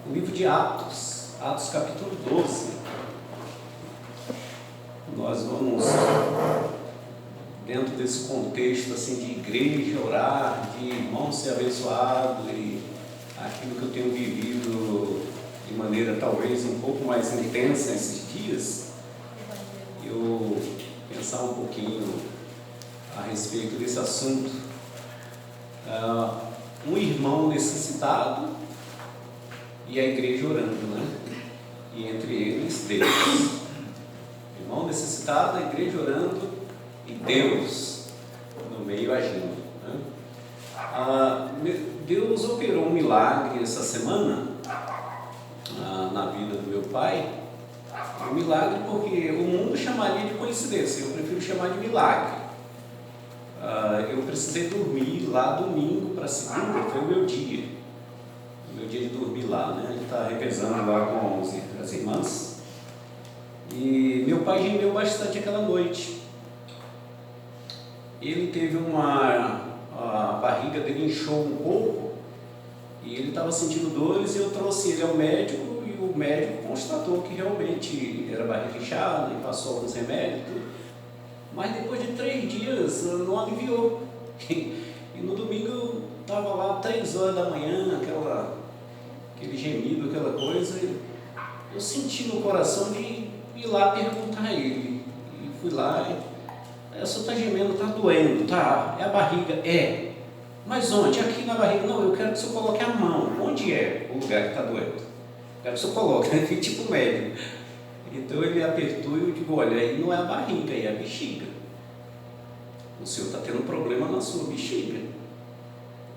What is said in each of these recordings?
O livro de Atos, Atos capítulo 12. Nós vamos, dentro desse contexto assim, de igreja, orar, de irmão ser abençoado e aquilo que eu tenho vivido de maneira talvez um pouco mais intensa esses dias, eu pensar um pouquinho a respeito desse assunto. Um irmão necessitado e a igreja orando, né? E entre eles, Deus. Irmão necessitado, a igreja orando e Deus no meio agindo, né? Deus operou um milagre essa semana na vida do meu pai. Um milagre porque o mundo chamaria de coincidência, eu prefiro chamar de milagre. Eu precisei dormir lá domingo para segunda, foi o meu dia de dormir lá, né? A gente está revezando lá com as irmãs. E meu pai gemeu bastante aquela noite. Ele teve a barriga dele inchou um pouco e ele estava sentindo dores, e eu trouxe ele ao médico e o médico constatou que realmente era barriga inchada e passou alguns remédios, mas depois de 3 dias não aliviou. E no domingo estava lá 3 horas da manhã, aquele gemido, aquela coisa, e eu senti no coração de ir lá perguntar a ele. E fui lá, o senhor está gemendo, está doendo, tá? É a barriga? É. Mas onde? Aqui na barriga? Não, eu quero que o senhor coloque a mão. Onde é o lugar que está doendo? Quero que o senhor coloque, né? Tipo médico. Então ele apertou e eu digo, olha, aí não é a barriga, é a bexiga. O senhor está tendo um problema na sua bexiga.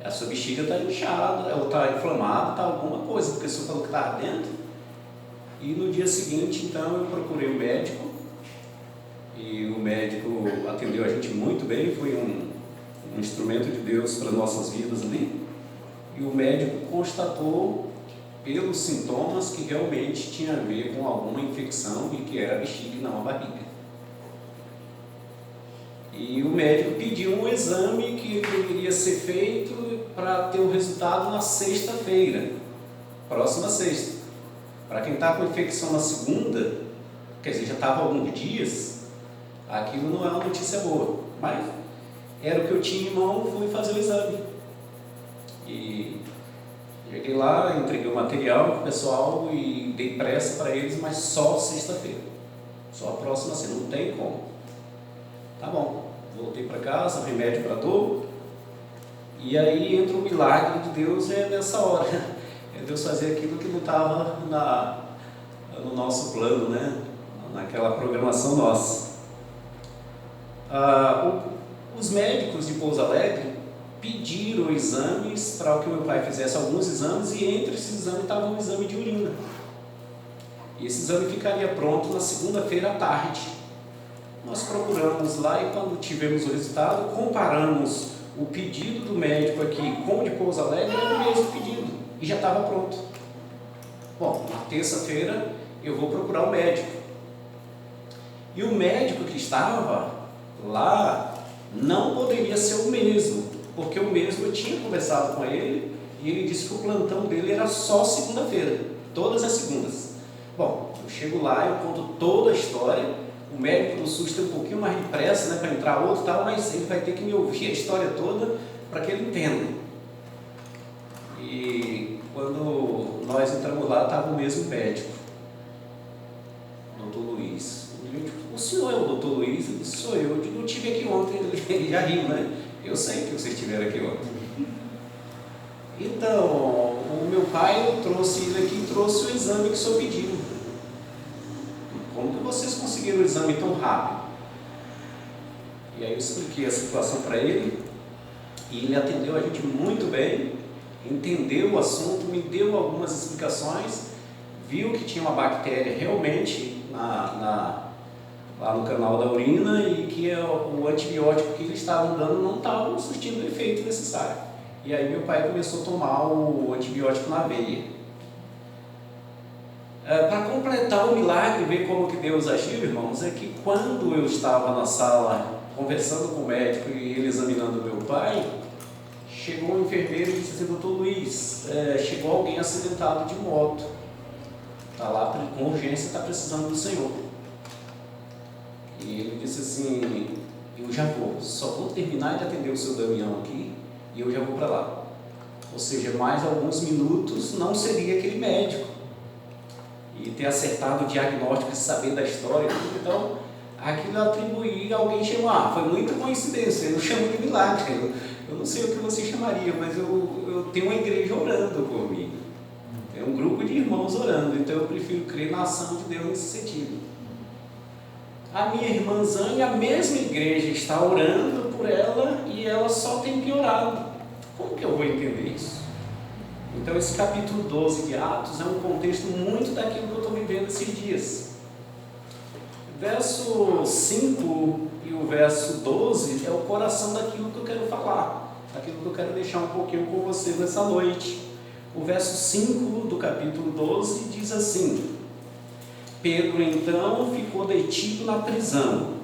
A sua bexiga está inchada, ou está inflamada, está alguma coisa, porque o senhor falou que está ardendo. E no dia seguinte, então, eu procurei o médico, e o médico atendeu a gente muito bem, foi um instrumento de Deus para nossas vidas ali, e o médico constatou, pelos sintomas, que realmente tinha a ver com alguma infecção e que era a bexiga e não a barriga. E o médico pediu um exame que deveria ser feito para ter o resultado na sexta-feira, próxima sexta. Para quem está com infecção na segunda, quer dizer, já estava há alguns dias, aquilo não é uma notícia boa, mas era o que eu tinha em mão, fui fazer o exame. E cheguei lá, entreguei o material para o pessoal e dei pressa para eles, mas só sexta-feira, só a próxima semana, não tem como. Tá bom, voltei para casa, remédio para dor, e aí entra o milagre de Deus nessa hora. É Deus fazer aquilo que não estava no nosso plano, né? Naquela programação nossa. Os médicos de Pouso Alegre pediram exames para que o meu pai fizesse alguns exames, e entre esses exames estava um exame de urina. E esse exame ficaria pronto na segunda-feira à tarde. Nós procuramos lá e, quando tivemos o resultado, comparamos o pedido do médico aqui com o de Pouso Alegre, era o mesmo pedido e já estava pronto. Bom, na terça-feira eu vou procurar o médico. E o médico que estava lá não poderia ser o mesmo, porque o mesmo eu tinha conversado com ele e ele disse que o plantão dele era só segunda-feira, todas as segundas. Bom, eu chego lá, eu conto toda a história. O médico do SUS tem um pouquinho mais de pressa, né, para entrar outro e tal, mas ele vai ter que me ouvir a história toda para que ele entenda. E quando nós entramos lá, estava o mesmo médico, doutor Luiz. Eu digo, o senhor é o doutor Luiz? Ele disse, sou eu. Eu digo, eu estive aqui ontem. Ele já riu, né? Eu sei que vocês estiveram aqui ontem. Então, o meu pai, eu trouxe ele aqui e trouxe o exame que o senhor pediu. Como que vocês conseguiram o exame tão rápido? E aí eu expliquei a situação para ele, e ele atendeu a gente muito bem, entendeu o assunto, me deu algumas explicações, viu que tinha uma bactéria realmente lá no canal da urina, e que o antibiótico que eles estavam dando não estava surtindo o efeito necessário. E aí meu pai começou a tomar o antibiótico na veia. Para completar o milagre, ver como que Deus agiu, irmãos, é que quando eu estava na sala conversando com o médico e ele examinando meu pai, chegou um enfermeiro e disse assim: doutor Luiz, chegou alguém acidentado de moto, está lá com urgência, está precisando do senhor. E ele disse assim: eu já vou, só vou terminar de atender o seu Damião aqui e eu já vou para lá. Ou seja, mais alguns minutos não seria aquele médico e ter acertado o diagnóstico e saber da história. Então aquilo atribuir, alguém chamar, foi muita coincidência, eu chamo de milagre. Eu não sei o que você chamaria, mas eu tenho uma igreja orando por mim, é um grupo de irmãos orando, então eu prefiro crer na ação de Deus nesse sentido. A minha irmã Zane, a mesma igreja está orando por ela e ela só tem piorado. Como que eu vou entender isso? Então esse capítulo 12 de Atos é um contexto muito daquilo que eu estou vivendo esses dias. Verso 5 e o verso 12 é o coração daquilo que eu quero falar, daquilo que eu quero deixar um pouquinho com você nessa noite. O verso 5 do capítulo 12 diz assim: Pedro então ficou detido na prisão,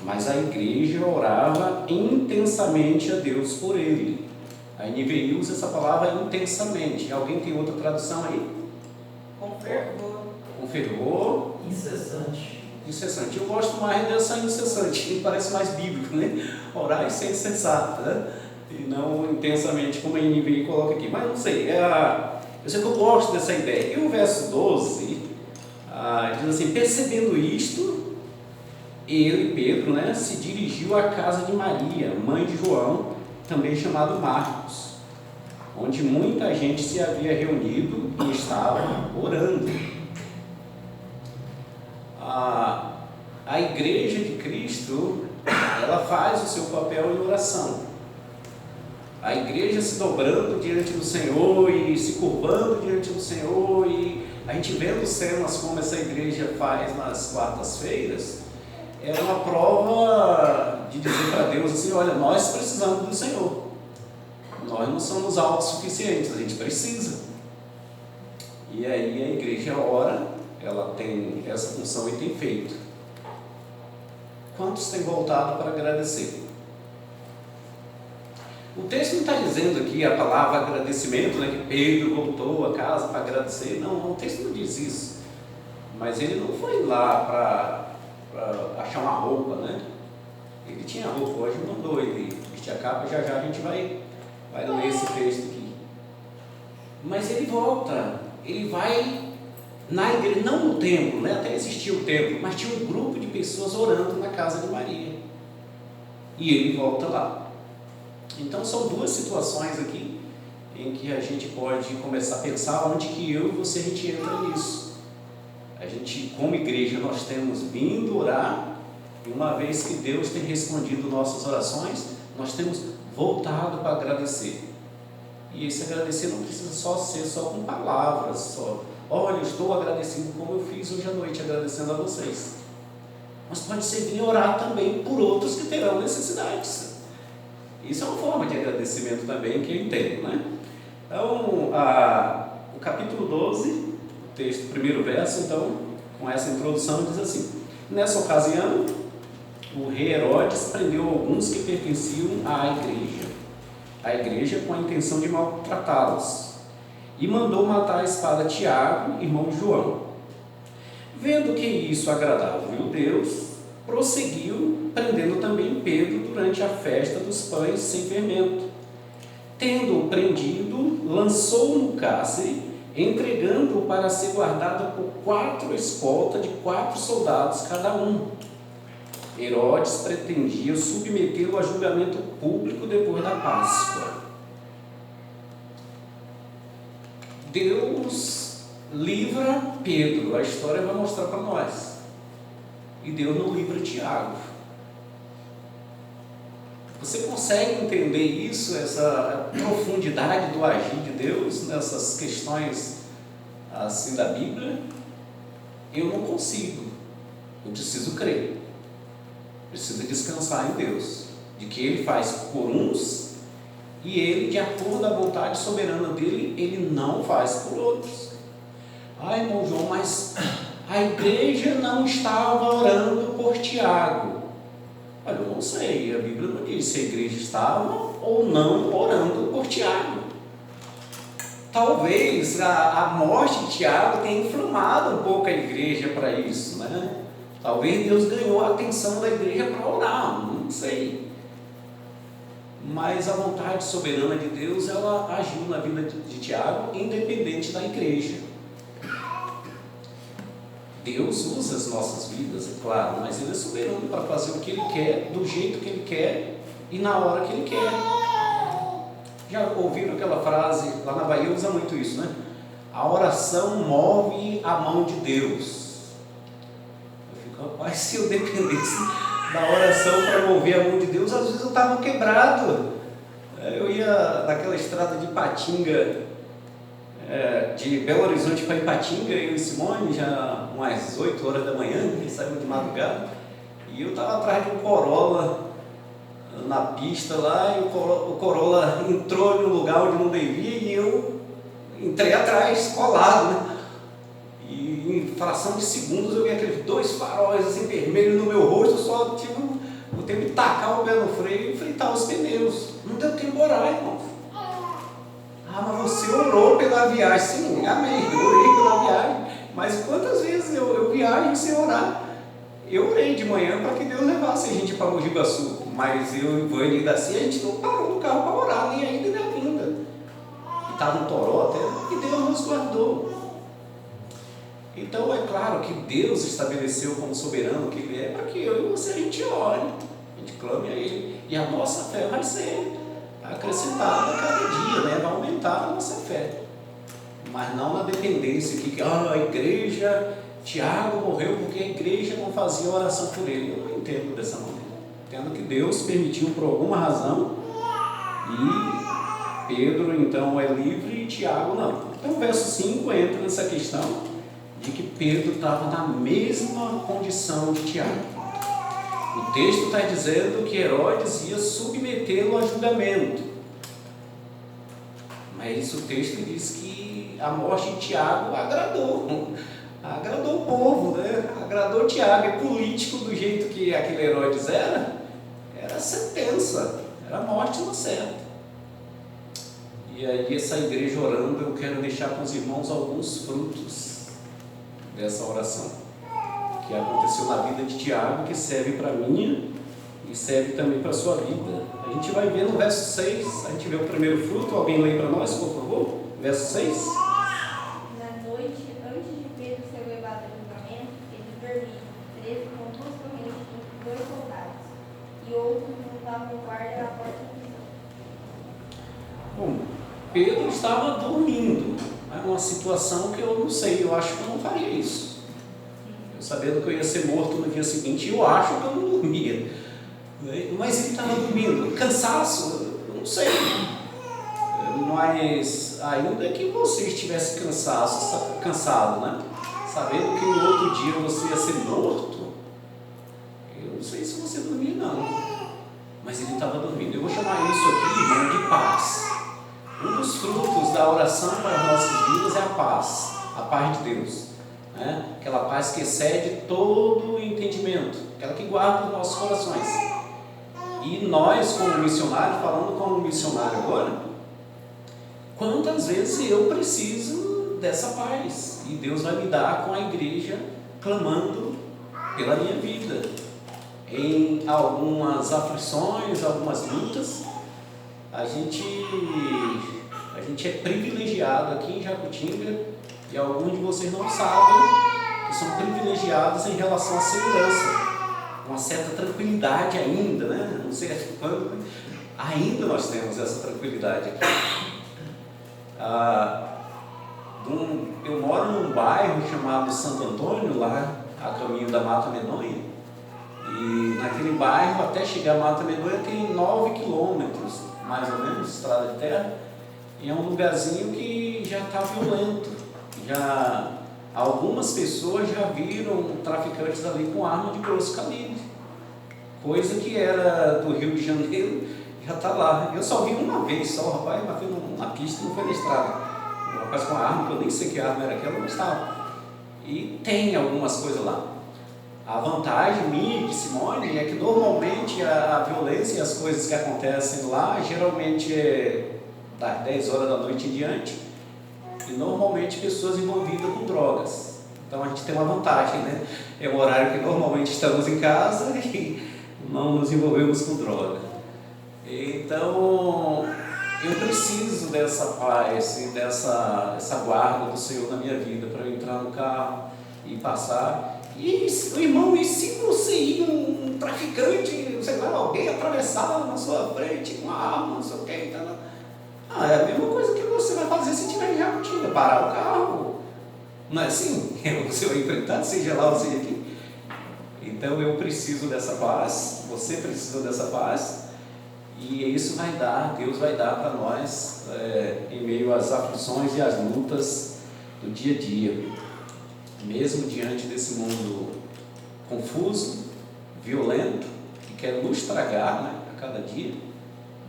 mas a igreja orava intensamente a Deus por ele. A NVI usa essa palavra intensamente. Alguém tem outra tradução aí? Com fervor. Com fervor. Incessante. Incessante. Eu gosto mais dessa incessante, me parece mais bíblico, né? Orar e ser insensato, né? E não intensamente, como a NVI coloca aqui. Mas não sei, eu sei que eu gosto dessa ideia. E o verso 12 diz assim: percebendo isto, ele, Pedro, né, se dirigiu à casa de Maria, mãe de João, também chamado Marcos, onde muita gente se havia reunido e estava orando. A igreja de Cristo, ela faz o seu papel em oração. A igreja se dobrando diante do Senhor e se curvando diante do Senhor, e a gente vendo cenas como essa igreja faz nas quartas-feiras, é uma prova de dizer para Deus assim: olha, nós precisamos do Senhor, nós não somos autossuficientes, a gente precisa. E aí a igreja ora, ela tem essa função e tem feito. Quantos têm voltado para agradecer? O texto não está dizendo aqui a palavra agradecimento, né, que Pedro voltou a casa para agradecer. Não, o texto não diz isso. Mas ele não foi lá para achar uma roupa, né? Ele tinha roupa, hoje mandou ele vestir a capa, já a gente vai ler esse texto aqui. Mas ele volta, ele vai na igreja, não no templo, né? Até existia o templo, mas tinha um grupo de pessoas orando na casa de Maria. E ele volta lá. Então são duas situações aqui em que a gente pode começar a pensar onde que eu e você a gente entra nisso. A gente, como igreja, nós temos vindo orar, e uma vez que Deus tem respondido nossas orações, nós temos voltado para agradecer. E esse agradecer não precisa ser só com palavras, olha, eu estou agradecendo como eu fiz hoje à noite, agradecendo a vocês. Mas pode ser vir orar também por outros que terão necessidades. Isso é uma forma de agradecimento também que eu entendo, né? Então, o capítulo 12, o texto, o primeiro verso, então, com essa introdução, diz assim: nessa ocasião, o rei Herodes prendeu alguns que pertenciam à igreja com a intenção de maltratá-los, e mandou matar a espada Tiago, irmão de João. Vendo que isso agradava os judeus, prosseguiu, prendendo também Pedro durante a festa dos pães sem fermento. Tendo-o prendido, lançou-o no cárcere, entregando-o para ser guardado por 4 escoltas de 4 soldados cada um. Herodes pretendia submetê-lo a julgamento público depois da Páscoa. Deus livra Pedro, a história vai mostrar para nós. E Deus não livra Tiago. Você consegue entender isso, essa profundidade do agir de Deus nessas questões assim da Bíblia? Eu não consigo. Eu preciso crer. Preciso descansar em Deus, de que Ele faz por uns e Ele, de acordo com a vontade soberana dele, Ele não faz por outros. Irmão João, mas a igreja não estava orando por Tiago. Olha, eu não sei, a Bíblia não diz se a igreja estava ou não orando por Tiago. Talvez a morte de Tiago tenha inflamado um pouco a igreja para isso, né? Talvez Deus ganhou a atenção da igreja para orar, não sei. Mas a vontade soberana de Deus, ela agiu na vida de Tiago, independente da igreja. Deus usa as nossas vidas, é claro, mas Ele é soberano para fazer o que Ele quer, do jeito que Ele quer e na hora que Ele quer. Já ouviram aquela frase, lá na Bahia usa muito isso, né? A oração move a mão de Deus. Eu fico, rapaz, se eu dependesse da oração para mover a mão de Deus, às vezes eu estava quebrado. Eu ia naquela estrada de Ipatinga, de Belo Horizonte para Ipatinga, eu e Simone, já umas 8 horas da manhã, saímos de madrugada, e eu estava atrás de um Corolla na pista lá, e o Corolla entrou no lugar onde não devia e eu entrei atrás, colado, né? E em fração de segundos eu vi aqueles 2 faróis assim, vermelhos no meu rosto, eu só tive o tempo de tacar o pé no freio e fritar os pneus. Não deu tempo de orar, irmão. Mas você orou pela viagem. Sim, amém, eu orei pela viagem. Mas quantas vezes eu viajo sem orar? Eu orei de manhã para que Deus levasse a gente para Mogi Guaçu, mas eu e o Vânia e Daci, a gente não parou no carro para orar, nem ainda nem a vinda. E estava no Toró até, e Deus nos guardou. Então é claro que Deus estabeleceu como soberano que Ele é, para que eu e você a gente ore, a gente clame a Ele, e a nossa fé vai ser acrescentada a cada dia, né? Vai aumentar a nossa fé, mas não na dependência que a igreja, Tiago morreu porque a igreja não fazia oração por ele. Eu não entendo dessa maneira. Entendo que Deus permitiu por alguma razão, e Pedro então é livre e Tiago não. Então o verso 5 entra nessa questão de que Pedro estava na mesma condição de Tiago. O texto está dizendo que Herodes ia submetê-lo a julgamento, mas o texto diz que a morte de Tiago agradou o povo, né? Agradou Tiago. É político do jeito que aquele Herodes era sentença, era morte no certo. E aí essa igreja orando, eu quero deixar com os irmãos alguns frutos dessa oração que aconteceu na vida de Tiago, que serve para minha e serve também para a sua vida. A gente vai ver no verso 6, a gente vê o primeiro fruto. Alguém lê para nós, por favor? Verso 6. Na noite, antes de Pedro ser levado a julgamento, ele dormia, preso com 2 correntes entre 2 soldados, e outros montavam guarda à porta da prisão. Bom, Pedro estava dormindo. É uma situação que eu não sei, eu acho que eu não faria isso. Eu sabendo que eu ia ser morto no dia seguinte, eu acho que eu não dormia. Mas ele estava dormindo. Cansaço, eu não sei. Mas ainda que você estivesse cansado, né? Sabendo que no outro dia você ia ser morto, eu não sei se você dormia não. Mas ele estava dormindo. Eu vou chamar isso aqui, irmão, de paz. Um dos frutos da oração para as nossas vidas é a paz de Deus, né? Aquela paz que excede todo o entendimento, aquela que guarda os nossos corações. E nós, como missionário, falando como missionário agora, quantas vezes eu preciso dessa paz, e Deus vai me dar com a igreja clamando pela minha vida, em algumas aflições, algumas lutas. A gente é privilegiado aqui em Jacutinga, e alguns de vocês não sabem que são privilegiados em relação à segurança, uma certa tranquilidade ainda, né? Não sei até quando, ainda nós temos essa tranquilidade aqui. Eu moro num bairro chamado Santo Antônio, lá a caminho da Mata Medonha, e naquele bairro, até chegar a Mata Medonha, tem 9 quilômetros, mais ou menos, estrada de terra, e é um lugarzinho que já está violento. Já algumas pessoas já viram traficantes ali com arma de grosso calibre, coisa que era do Rio de Janeiro, já está lá. Eu só vi uma vez só, o rapaz bateu na pista, não foi na estrada. O rapaz com a arma, que eu nem sei que arma era aquela, mas estava. E tem algumas coisas lá. A vantagem minha e de Simone é que normalmente a violência e as coisas que acontecem lá, geralmente é das 10 horas da noite em diante, e normalmente pessoas envolvidas com drogas. Então a gente tem uma vantagem, né? É um horário que normalmente estamos em casa e não nos envolvemos com droga. Então eu preciso dessa paz e dessa guarda do Senhor na minha vida, para eu entrar no carro e passar. E, irmão, e se você ir um traficante, sei lá, alguém atravessar na sua frente com uma arma, não sei o que, então, é a mesma coisa que você vai fazer se tiver em Jacutinga, parar o carro. Não é assim? Você vai enfrentar, seja lá ou seja aqui. Então eu preciso dessa paz, você precisa dessa paz, e isso vai dar, Deus vai dar para nós em meio às aflições e às lutas do dia a dia. Mesmo diante desse mundo confuso, violento, que quer nos estragar, né, a cada dia,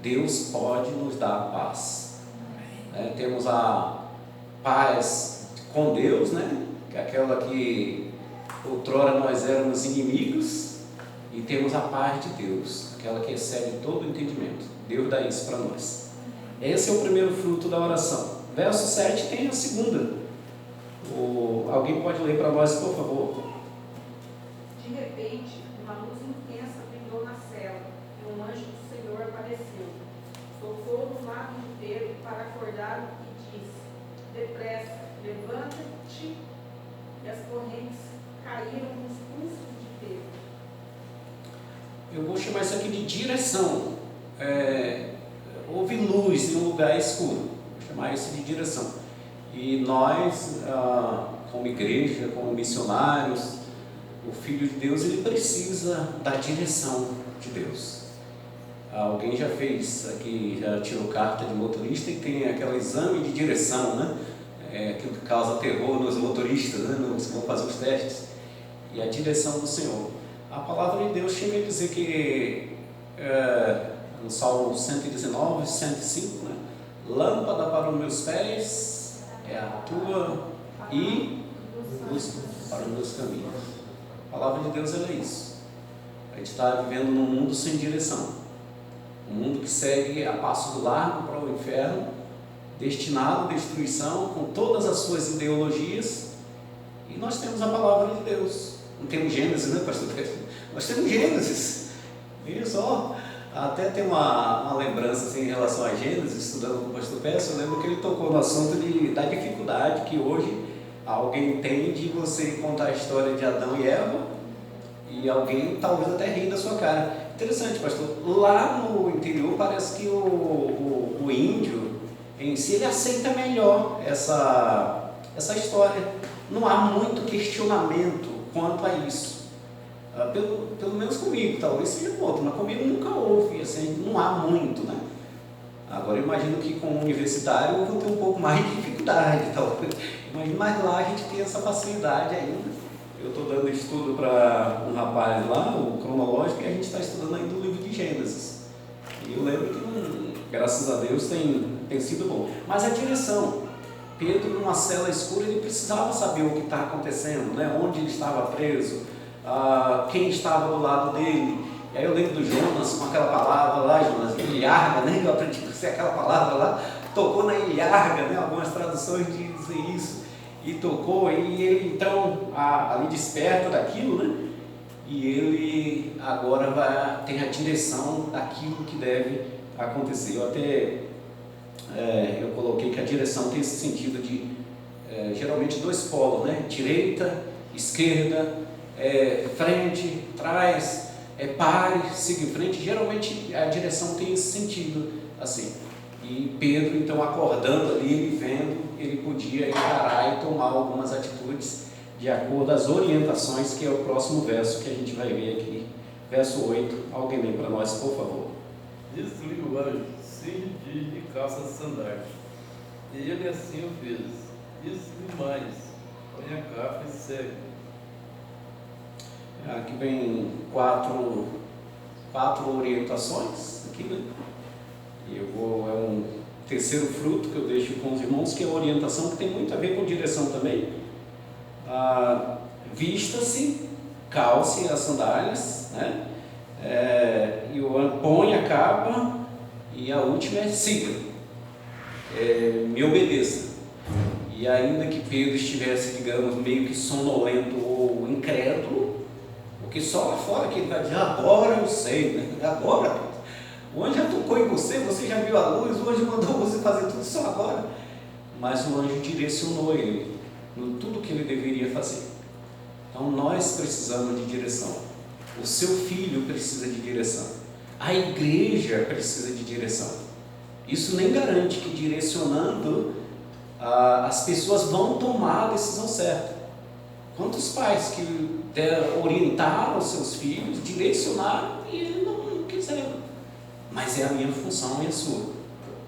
Deus pode nos dar paz. Temos a paz com Deus, né, que é aquela que outrora nós éramos inimigos, e temos a paz de Deus, aquela que excede todo o entendimento. Deus dá isso para nós. Esse é o primeiro fruto da oração. Verso 7 tem a segunda. Alguém pode ler para nós, por favor? De repente, uma luz intensa brilhou na cela, e um anjo do Senhor apareceu. Tocou no lado de Pedro para acordá-lo e disse: depressa, levanta-te. E as correntes caíram nos pulsos de Pedro. Eu vou chamar isso aqui de direção. Houve luz em um lugar escuro. Vou chamar isso de direção. E nós, como igreja, como missionários, o Filho de Deus, ele precisa da direção de Deus. Alguém já fez aqui, já tirou carta de motorista e tem aquele exame de direção, né? Aquilo que causa terror nos motoristas, né? Que vão fazer os testes. E a direção do Senhor. A palavra de Deus chega a dizer que, no Salmo 119, 105, né? Lâmpada para os meus pés é a tua e luz para os meus caminhos. A palavra de Deus é isso. A gente está vivendo num mundo sem direção, um mundo que segue a passo largo para o inferno, destinado à destruição com todas as suas ideologias. E nós temos a palavra de Deus. Não temos Gênesis, né, pastor? Nós temos Gênesis. Veja só. Até tem uma lembrança assim, em relação a Gênesis, estudando com o pastor Peço. Eu lembro que ele tocou no assunto da dificuldade que hoje alguém tem de você contar a história de Adão e Eva, e alguém talvez até rir da sua cara. Interessante, pastor. Lá no interior parece que o índio em si, ele aceita melhor essa história. Não há muito questionamento quanto a isso. Pelo menos comigo, talvez seja com outro, mas comigo nunca houve, assim, não há muito, né? Agora eu imagino que com o universitário eu vou ter um pouco mais de dificuldade, talvez. Mas lá a gente tem essa facilidade ainda. Eu estou dando estudo para um rapaz lá, o cronológico, e a gente está estudando ainda o livro de Gênesis. E eu lembro que, graças a Deus, tem sido bom. Mas a direção, Pedro numa cela escura, ele precisava saber o que está acontecendo, né? Onde ele estava preso, quem estava do lado dele. E aí eu lembro do Jonas com aquela palavra lá, Jonas, ilharga, né? Eu aprendi a dizer aquela palavra lá, tocou na ilharga, né? Algumas traduções dizem isso, e tocou, e ele então ali desperta daquilo, né? E ele agora tem a direção daquilo que deve acontecer. Eu coloquei que a direção tem esse sentido de geralmente dois polos, né? Direita, esquerda, frente, trás, pare, siga em frente. Geralmente a direção tem esse sentido assim. E Pedro, então, acordando ali, ele vendo, ele podia encarar e tomar algumas atitudes de acordo com as orientações, que é o próximo verso que a gente vai ver aqui. Verso 8, alguém lê para nós, por favor. Disse-lhe o anjo: cinge e calça sandálias. E ele assim o fez. Disse-lhe mais: põe a capa e segue. Aqui vem quatro orientações, aqui, né? É um terceiro fruto que eu deixo com os irmãos, que é a orientação, que tem muito a ver com direção também. Vista-se calce as sandálias, né? E põe a capa, e a última é siga, me obedeça. E ainda que Pedro estivesse, digamos, meio que sonolento ou incrédulo, porque só lá fora que ele vai dizer, agora eu sei, né? Agora, Pedro, o anjo já tocou em você, você já viu a luz, o anjo mandou você fazer tudo só agora. Mas o anjo direcionou ele no tudo que ele deveria fazer. Então nós precisamos de direção. O seu filho precisa de direção. A igreja precisa de direção. Isso nem garante que direcionando as pessoas vão tomar a decisão certa. Quantos pais que orientaram seus filhos, direcionaram e eles não quiseram? Mas é a minha função e a sua.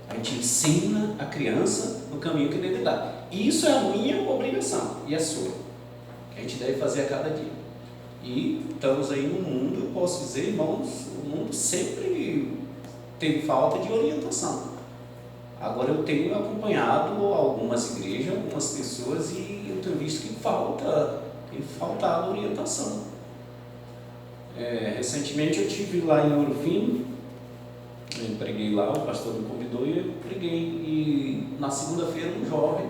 A gente ensina a criança no caminho que deve dar. E isso é a minha obrigação e a sua, que a gente deve fazer a cada dia. E estamos aí no mundo, eu posso dizer, irmãos, o mundo sempre tem falta de orientação. Agora eu tenho acompanhado algumas igrejas, algumas pessoas, e eu tenho visto que tem faltado orientação. Recentemente eu estive lá em Ouro Fino, eu preguei lá, o pastor me convidou e eu preguei. E na segunda-feira um jovem,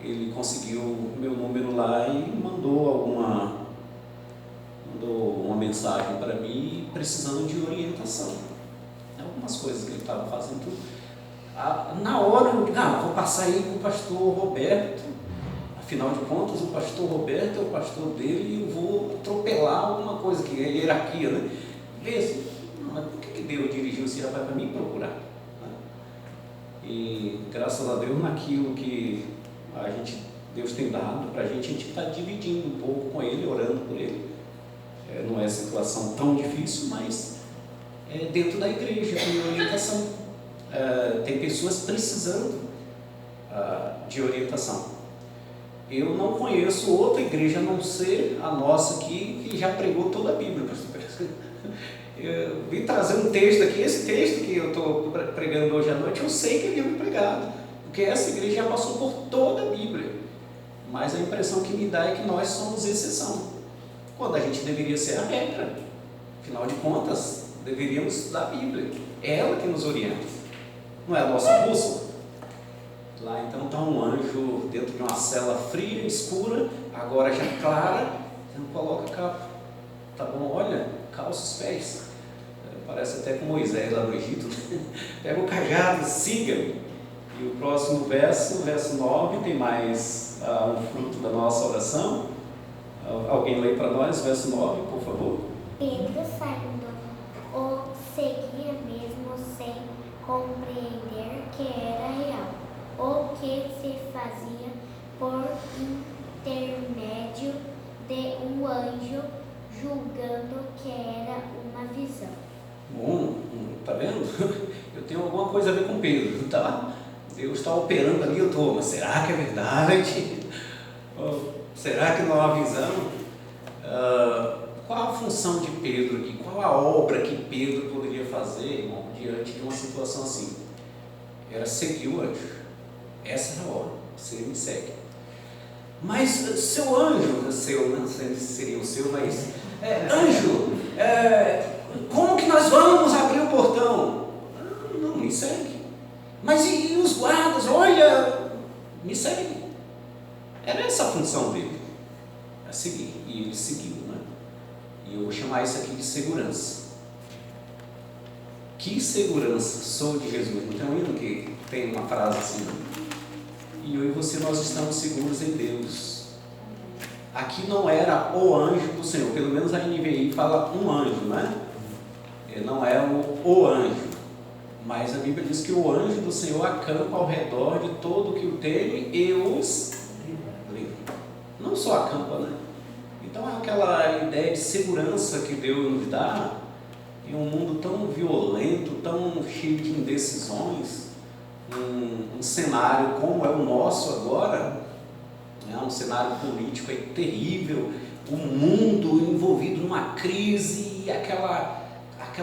ele conseguiu o meu número lá e mandou uma mensagem para mim precisando de orientação. Algumas coisas que ele estava fazendo tudo. Na hora eu digo, vou passar aí com o pastor Roberto, afinal de contas o pastor Roberto é o pastor dele e eu vou atropelar alguma coisa que é hierarquia, né? Vê assim, mas por que Deus dirigiu esse rapaz para me procurar? E graças a Deus naquilo que Deus tem dado para a gente está dividindo um pouco com ele, orando por ele. Não é situação tão difícil, mas dentro da igreja tem orientação. Tem pessoas precisando de orientação. Eu não conheço outra igreja a não ser a nossa aqui, que já pregou toda a Bíblia, pastor. Eu vim trazer um texto aqui, esse texto que eu estou pregando hoje à noite, eu sei que ele é pregado, porque essa igreja já passou por toda a Bíblia, mas a impressão que me dá é que nós somos exceção, quando a gente deveria ser a regra. Afinal de contas, deveríamos estudar a Bíblia, é ela que nos orienta, não é a nossa bússola. Lá então está um anjo dentro de uma cela fria, escura, agora já clara, você não coloca a capa, tá bom? Olha, calça os pés, parece até com Moisés lá no Egito, pega o cajado, siga-me. E o próximo verso 9, tem mais um fruto da nossa oração. Alguém lê para nós, verso 9, por favor. Pedro, saindo, o seguia mesmo sem compreender que era real, o que se fazia por intermédio de um anjo, julgando que era uma visão. Bom, tá vendo? Eu tenho alguma coisa a ver com Pedro, tá? Deus está operando ali, eu estou, mas será que é verdade? Será que não há visão? Qual a função de Pedro aqui? Qual a obra que Pedro poderia fazer, irmão, diante de uma situação assim? Era seguir o anjo. Essa era a obra. Você me segue. Mas seu anjo, não sei se seria o seu, mas anjo, como que nós vamos abrir o portão? Não, me segue. Mas e os guardas? Olha, me segue. Era essa a função dele, a seguir. E ele seguiu, né? E eu vou chamar isso aqui de segurança. Que segurança sou de Jesus. Não tem um hino que tem uma frase assim, e eu e você, nós estamos seguros em Deus. Aqui não era o anjo do Senhor, pelo menos a NVI fala um anjo, né? Não é o anjo, mas a Bíblia diz que o anjo do Senhor acampa ao redor de todo o que o teme e os livra. Não só acampa, né? Então é aquela ideia de segurança que Deus nos dá em um mundo tão violento, tão cheio de indecisões, um cenário como é o nosso agora, né? Um cenário político terrível, o mundo envolvido numa crise e aquela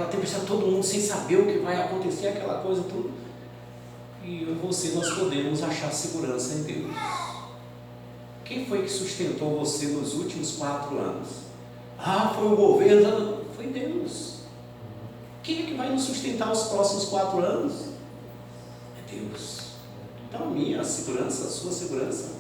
tempestade, todo mundo sem saber o que vai acontecer, aquela coisa tudo. E eu e você, nós podemos achar segurança em Deus. Quem foi que sustentou você nos últimos 4 anos? foi o governo, foi Deus. Quem é que vai nos sustentar os próximos 4 anos? É Deus. Então a minha segurança, a sua segurança,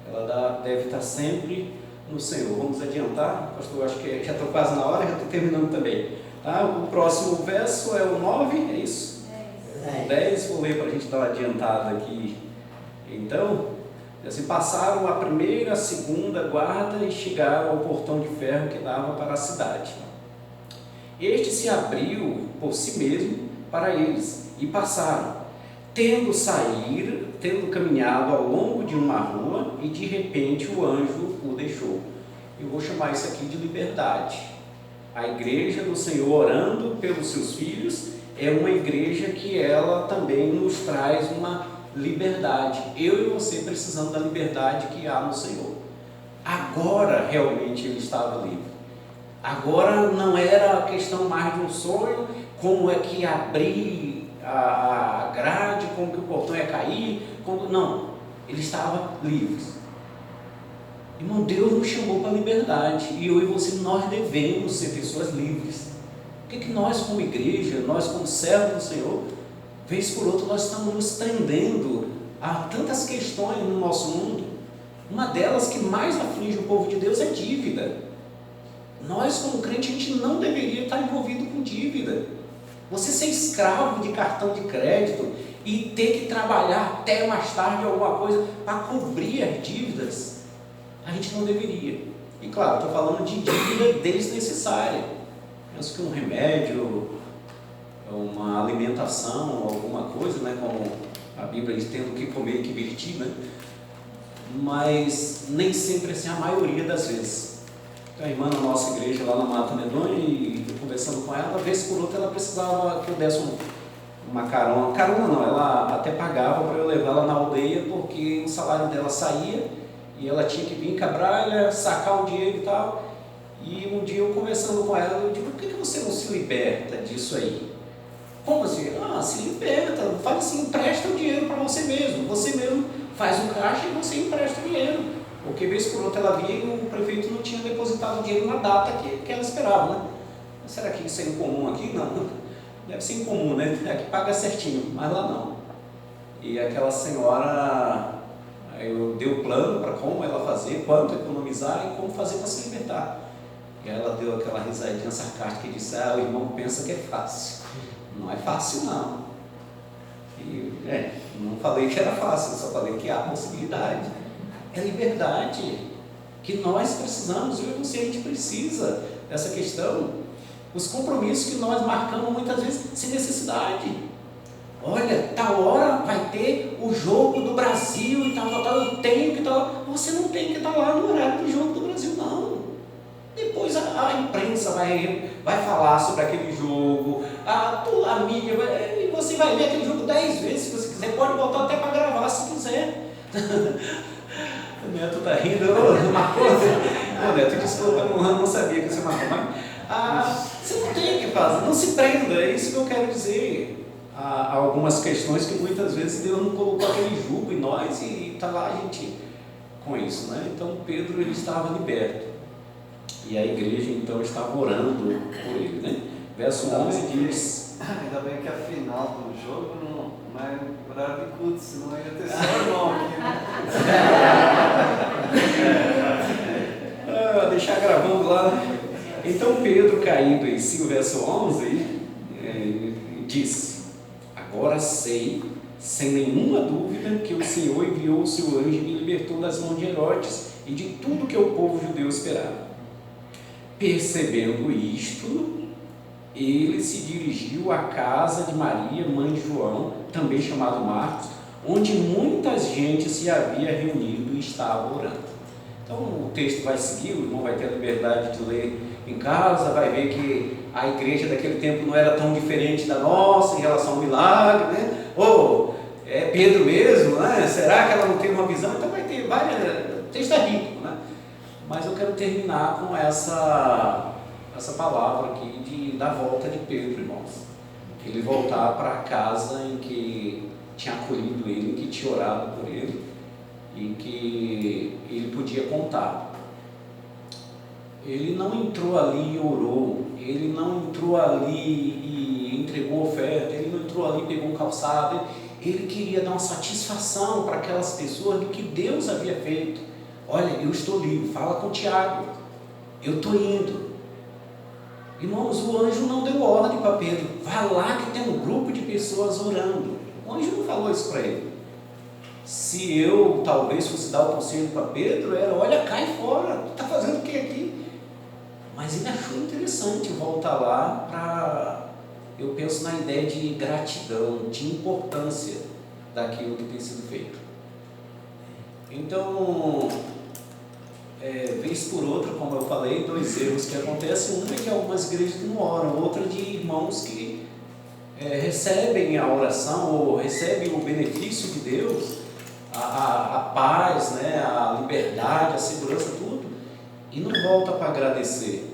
ela deve estar sempre no Senhor. Vamos adiantar, pastor, eu acho que já estou quase na hora, já estou terminando também. Tá? O próximo verso é o 9, é isso? 10, vou ler para a gente dar uma adiantada aqui. Então, assim, passaram a primeira, a segunda guarda e chegaram ao portão de ferro que dava para a cidade. Este se abriu por si mesmo para eles e passaram, tendo caminhado ao longo de uma rua, e de repente o anjo o deixou. Eu vou chamar isso aqui de liberdade. A igreja do Senhor orando pelos seus filhos é uma igreja que ela também nos traz uma liberdade. Eu e você precisamos da liberdade que há no Senhor. Agora realmente ele estava livre. Agora não era a questão mais de um sonho, como é que abrir a grade, como que o portão ia cair, não, ele estava livre. Irmão, Deus nos chamou para a liberdade, e eu e você, nós devemos ser pessoas livres. O que nós como igreja, nós como servos do Senhor, vez por outra nós estamos nos prendendo a tantas questões no nosso mundo. Uma delas que mais aflige o povo de Deus é dívida. Nós como crente, a gente não deveria estar envolvido com dívida. Você ser escravo de cartão de crédito e ter que trabalhar até mais tarde alguma coisa para cobrir as dívidas, a gente não deveria. E claro, estou falando de dívida desnecessária. Penso que um remédio, uma alimentação, alguma coisa, né, como a Bíblia diz, tendo o que comer e que vestir, né? Mas nem sempre assim, a maioria das vezes. Então, a irmã na nossa igreja lá na Mata Medonha, e eu conversando com ela, vez por outra ela precisava que eu desse uma carona. Carona não, ela até pagava para eu levar ela na aldeia, porque o salário dela saía e ela tinha que vir em Cabralha, sacar o dinheiro e tal. E um dia eu conversando com ela, eu digo, por que você não se liberta disso aí? Como assim? Se liberta, faz assim, empresta o dinheiro para você mesmo faz um caixa e você empresta o dinheiro. Porque vez por outra ela via e o prefeito não tinha depositado o dinheiro na data que ela esperava, né? Será que isso é incomum aqui? Não, deve ser incomum, né? Aqui paga certinho, mas lá não. E aquela senhora, eu dei o plano para como ela fazer, quanto economizar e como fazer para se libertar. E ela deu aquela risadinha sarcástica e disse, o irmão pensa que é fácil. Não é fácil não. E, não falei que era fácil, só falei que há possibilidade. É liberdade que nós precisamos, eu e você, a gente precisa dessa questão. Os compromissos que nós marcamos muitas vezes sem necessidade. Olha, tal hora vai ter o jogo do Brasil e tal, eu tenho que estar lá. Você não tem que estar lá no horário do jogo do Brasil, não. Depois a imprensa vai falar sobre aquele jogo, a mídia, e você vai ver aquele jogo 10 vezes, se você quiser, pode botar até para gravar se quiser. O Neto está rindo, marcou? Neto, desculpa, eu não sabia que você marcou, mas você não tem que fazer, não se prenda, é isso que eu quero dizer. Há algumas questões que muitas vezes Deus não colocou aquele jugo em nós e está lá a gente com isso, né? Então Pedro, ele estava liberto. E a igreja então estava orando por ele, né? Verso 11 diz... Ainda bem que a final do jogo não é horário de culto, senão ia ter só o irmão aqui, né? Deixar gravando lá. Então Pedro, caído em si, o verso 11, diz: agora sei, sem nenhuma dúvida, que o Senhor enviou o seu anjo e me libertou das mãos de Herodes e de tudo que o povo judeu esperava. Percebendo isto, ele se dirigiu à casa de Maria, mãe de João, também chamado Marcos, onde muita gente se havia reunido e estava orando. Então o texto vai seguir, o irmão vai ter a liberdade de ler em casa, vai ver que a igreja daquele tempo não era tão diferente da nossa em relação ao milagre, né? É Pedro mesmo, né? Será que ela não teve uma visão? Então vai ter várias, o texto é rico, né? Mas eu quero terminar com essa palavra aqui da volta de Pedro, irmãos. Ele voltar para a casa em que tinha acolhido ele, em que tinha orado por ele, e que ele podia contar. ele não entrou ali e orou, ele não entrou ali e entregou oferta, ele não entrou ali e pegou um calçado, ele queria dar uma satisfação para aquelas pessoas do que Deus havia feito. Olha, eu estou livre, fala com o Tiago, eu estou indo. Irmãos, o anjo não deu ordem para Pedro, vai lá que tem um grupo de pessoas orando. O anjo não falou isso para ele. Se eu talvez fosse dar o conselho para Pedro, era: olha, cai fora, tu está fazendo o que aqui? Mas ele achou interessante voltar lá para, eu penso na ideia de gratidão, de importância daquilo que tem sido feito. Então, vez por outra, como eu falei, 2 erros que acontecem. Um é que algumas igrejas não oram, outra de irmãos que recebem a oração ou recebem o benefício de Deus, a paz, né, a liberdade, a segurança, tudo, e não volta para agradecer.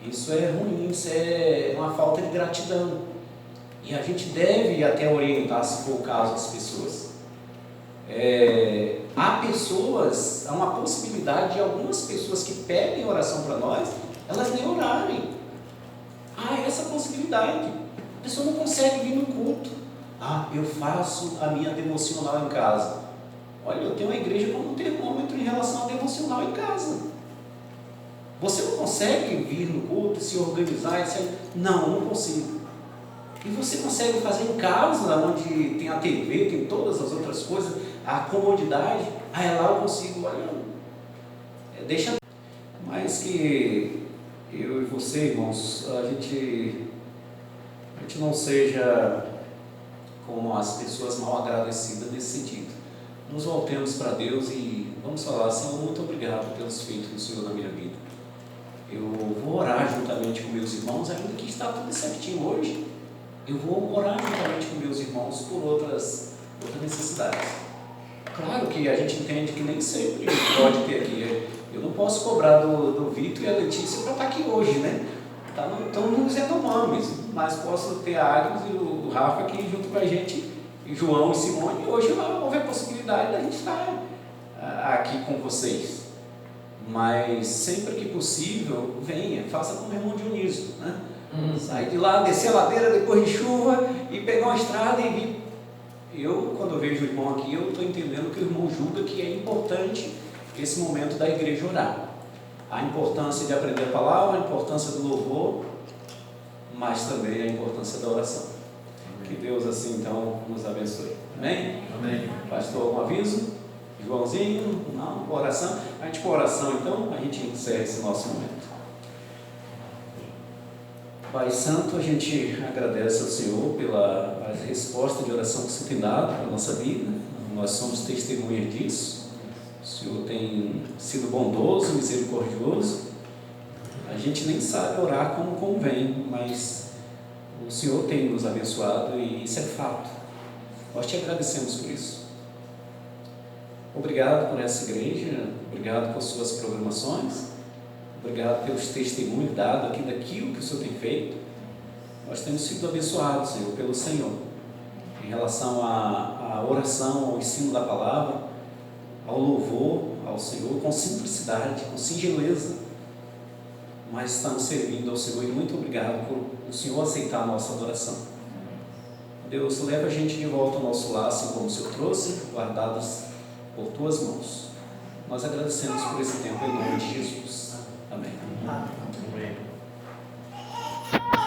Isso é ruim, isso é uma falta de gratidão. E a gente deve até orientar, se for o caso, as pessoas. Há uma possibilidade de algumas pessoas que pedem oração para nós, elas nem orarem. Há essa possibilidade. A pessoa não consegue vir no culto. Eu faço a minha devocional em casa. Olha, eu tenho uma igreja como um termômetro em relação à devocional em casa. Você não consegue vir no culto, se organizar? Não consigo. E você consegue fazer em casa, onde tem a TV, tem todas as outras coisas, a comodidade. Lá eu consigo. Olha, deixa. Mas que eu e você, irmãos, a gente não seja como as pessoas mal agradecidas nesse sentido. Nos voltemos para Deus e vamos falar: Senhor, muito obrigado pelos feitos do Senhor na minha vida. Eu vou orar juntamente com meus irmãos, ainda que está tudo certinho hoje. Eu vou orar juntamente com meus irmãos por outras necessidades. Claro que a gente entende que nem sempre pode ter aqui. Eu não posso cobrar do Vitor e a Letícia para estar aqui hoje, né? Estão nos retomados, mas posso ter a Agnes e o Rafa aqui junto com a gente, e João e Simone. E hoje houve a possibilidade da gente estar aqui com vocês. Mas sempre que possível, venha, faça como o irmão Dionísio, né? Sair de lá, descer a ladeira depois de chuva e pegar uma estrada e vir. Quando eu vejo o irmão aqui, eu estou entendendo que o irmão julga que é importante esse momento da igreja orar. A importância de aprender a palavra, a importância do louvor, mas também a importância da oração. Que Deus assim então nos abençoe. Amém? Amém. Pastor, algum aviso? Joãozinho? Não? Oração? A gente com oração então, a gente encerra esse nosso momento. Pai Santo, a gente agradece ao Senhor pela resposta de oração que você tem dado para a nossa vida. Nós somos testemunhas disso. O Senhor tem sido bondoso, misericordioso. A gente nem sabe orar como convém, mas o Senhor tem nos abençoado e isso é fato. Nós te agradecemos por isso. Obrigado por essa igreja, obrigado por suas programações. Obrigado pelos testemunhos dados aqui daquilo que o Senhor tem feito. Nós temos sido abençoados, Senhor, pelo Senhor, em relação à oração, ao ensino da palavra, ao louvor ao Senhor, com simplicidade, com singeleza. Mas estamos servindo ao Senhor e muito obrigado por o Senhor aceitar a nossa adoração. Deus, leva a gente de volta ao nosso lar, assim como o Senhor trouxe, guardados por Tuas mãos. Nós agradecemos por esse tempo em nome de Jesus. Amém.